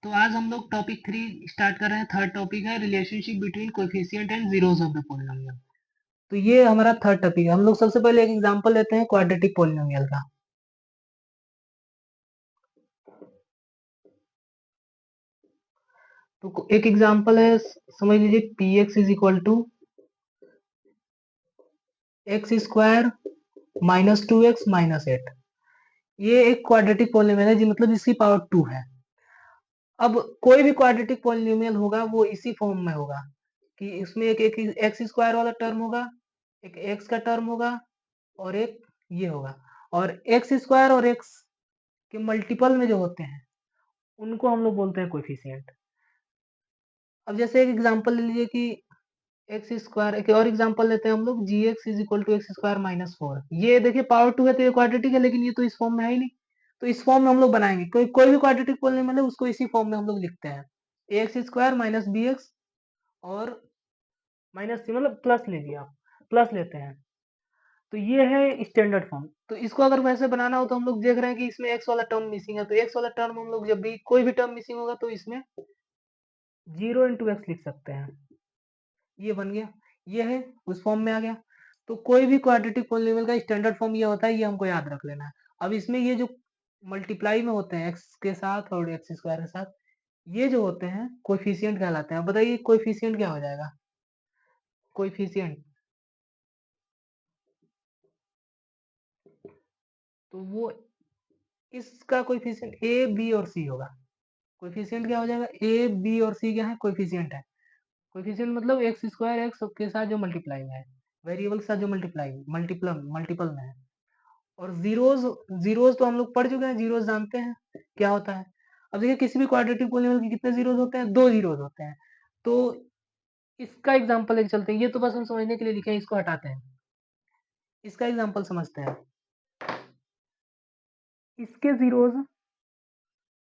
तो आज हम लोग टॉपिक 3 स्टार्ट कर रहे हैं। थर्ड टॉपिक है relationship between coefficient and zeros of the polynomial. तो ये हमारा थर्ड टॉपिक है। हम लोग सबसे पहले एक एग्जांपल लेते हैं क्वाड्रेटिक पॉलिनोमियल का। तो एक एग्जांपल है, समझ लीजिए P X is equal to X square minus 2x minus 8। ये एक क्वाड्रेटिक पॉलिनोमियल है जी, मतलब इसकी पावर 2 है। अब कोई भी क्वाड्रेटिक पॉलिनोमियल होगा वो इसी फॉर्म में होगा कि इसमें एक एक्स स्क्वायर वाला टर्म होगा, एक एक्स का टर्म होगा और एक ये होगा। और एक्स स्क्वायर और एक्स के मल्टीपल में जो होते हैं उनको हम लोग बोलते हैं कोएफिशिएंट। अब जैसे एक एग्जांपल ले लीजिए कि एक्स स्क्वायर, एक और एग्जांपल लेते हैं हम लोग, G X is equal to X square minus 4। ये देखिए पावर 2 है तो ये क्वाड्रेटिक है, लेकिन ये तो इस फॉर्म में है ही नहीं। तो इस फॉर्म में हम लोग बनाएंगे, कोई भी क्वाड्रेटिक पॉलिनोमियल है उसको इसी फॉर्म में हम लोग लिखते हैं, A X square minus B X और माइनस सी, मतलब प्लस लीजिए आप, प्लस लेते हैं। तो ये है स्टैंडर्ड फॉर्म। तो इसको अगर वैसे बनाना हो तो हम लोग देख रहे हैं कि इसमें एक्स वाला टर्म मिसिंग है, तो एक्स वाला टर्म हम लोग जब भी कोई भी टर्म मिसिंग होगा तो इसमें 0 × x लिख सकते हैं। ये बन गया, ये है उस फॉर्म में आ गया। तो कोई भी क्वाड्रेटिक पॉलिनोमियल का स्टैंडर्ड फॉर्म ये होता है, ये हमको याद रख लेना है। अब इसमें ये जो मल्टीप्लाई में होते हैं एक्स के साथ और एक्स स्क्वायर के साथ, ये जो होते हैं कोएफिशिएंट कहलाते हैं। बताइए कोएफिशिएंट क्या हो जाएगा? कोएफिशिएंट तो वो इसका कोएफिशिएंट ए बी और सी होगा। कोएफिशिएंट क्या हो जाएगा? ए बी और सी क्या है? कोएफिशिएंट है। कोएफिशिएंट मतलब एक्स स्क्वायर एक्स के साथ जो मल्टीप्लाई में है, वेरिएबल के साथ जो मल्टीप्लाई मल्टीपल में है। और जीरोस, जीरोस तो हम लोग पढ़ चुके हैं, जीरोस जानते हैं क्या होता है। अब देखिए किसी भी क्वाड्रेटिक पॉलिनोमियल के कितने जीरोस होते हैं? 2 जीरोस होते हैं। तो इसका एग्जांपल लेके चलते हैं, ये तो बस हम समझने के लिए लिखे हैं, इसको हटाते हैं। इसका एग्जांपल समझते हैं। इसके जीरोस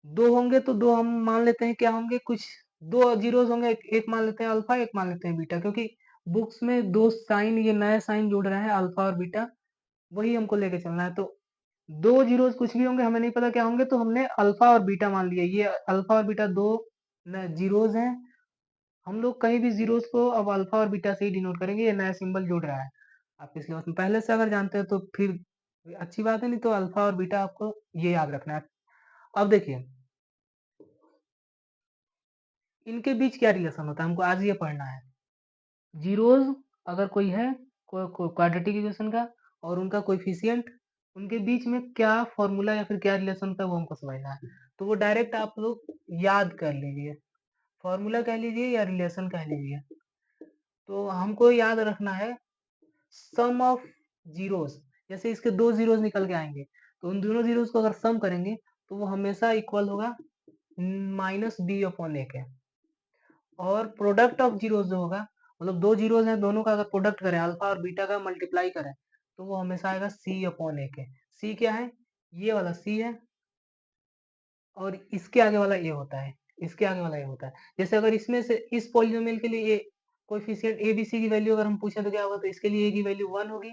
2 होंगे तो 2 हम मान लेते हैं क्या होंगे, कुछ 2 जीरोस होंगे, एक मान लेते हैं अल्फा, एक मान लेते हैं बीटा, क्योंकि बुक्स में 2 साइन, ये नया साइन जोड़ रहे हैं अल्फा और बीटा, वही हमको लेके चलना है। तो 2 जीरोस कुछ भी होंगे, हमें नहीं पता क्या होंगे, तो हमने अल्फा और बीटा मान लिया। ये अल्फा और बीटा 2 जीरोस हैं। हम लोग कहीं भी जीरोस को अब अल्फा और बीटा से ही डिनोट करेंगे, ये नया सिंबल जोड़ रहा है। आप पिछले वर्ष में पहले से अगर जानते हैं तो फिर अच्छी बात है, नहीं तो अल्फा और बीटा आपको ये याद रखना है। अब देखिए इनके बीच क्या रिलेशन होता है, हमको आज ये पढ़ना है। जीरोस अगर कोई है क्वाड्रेटिक इक्वेशन का और उनका कोएफिशिएंट, उनके बीच में क्या फॉर्मूला या फिर क्या रिलेशन होता है वो हमको समझना है। तो वो डायरेक्ट आप लोग याद कर लीजिए, फॉर्मूला कह लीजिए या रिलेशन कह लीजिए। तो हमको याद रखना है सम ऑफ जीरोस। जैसे इसके 2 जीरोस निकल के आएंगे तो उन दोनों जीरोस को अगर सम करेंगे तो वो हमेशा इक्वल होगा माइनस बी अपॉन ए के। और प्रोडक्ट ऑफ जीरोस जो होगा, मतलब 2 जीरोस हैं, दोनों का अगर प्रोडक्ट करें, अल्फा और बीटा का मल्टीप्लाई करें, तो वो हमेशा आएगा सी अपॉन ए के। सी क्या है? ये वाला सी है और इसके आगे वाला ए होता है, इसके आगे वाला ए होता है। जैसे अगर इसमें से इस पॉलिनोमियल के लिए कोएफिशिएंट ए बी सी की वैल्यू अगर हम पूछें तो क्या होगा? तो इसके लिए ए की वैल्यू 1 होगी,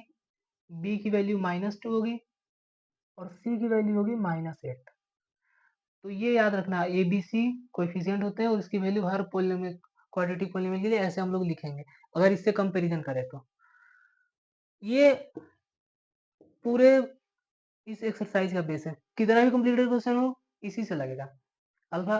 बी की वैल्यू -2 होगी और सी की वैल्यू होगी -8। तो ये याद रखना, ए बी सी कोएफिशिएंट होते हैं और इसकी वैल्यू हर पॉलिनोमियल, क्वाड्रेटिक पॉलिनोमियल के लिए ऐसे हम लोग लिखेंगे अगर इससे कंपैरिजन करें तो। ये पूरे इस एक्सरसाइज का बेस है, कितना भी कॉम्प्लिकेटेड क्वेश्चन हो इसी से लगेगा। अल्फा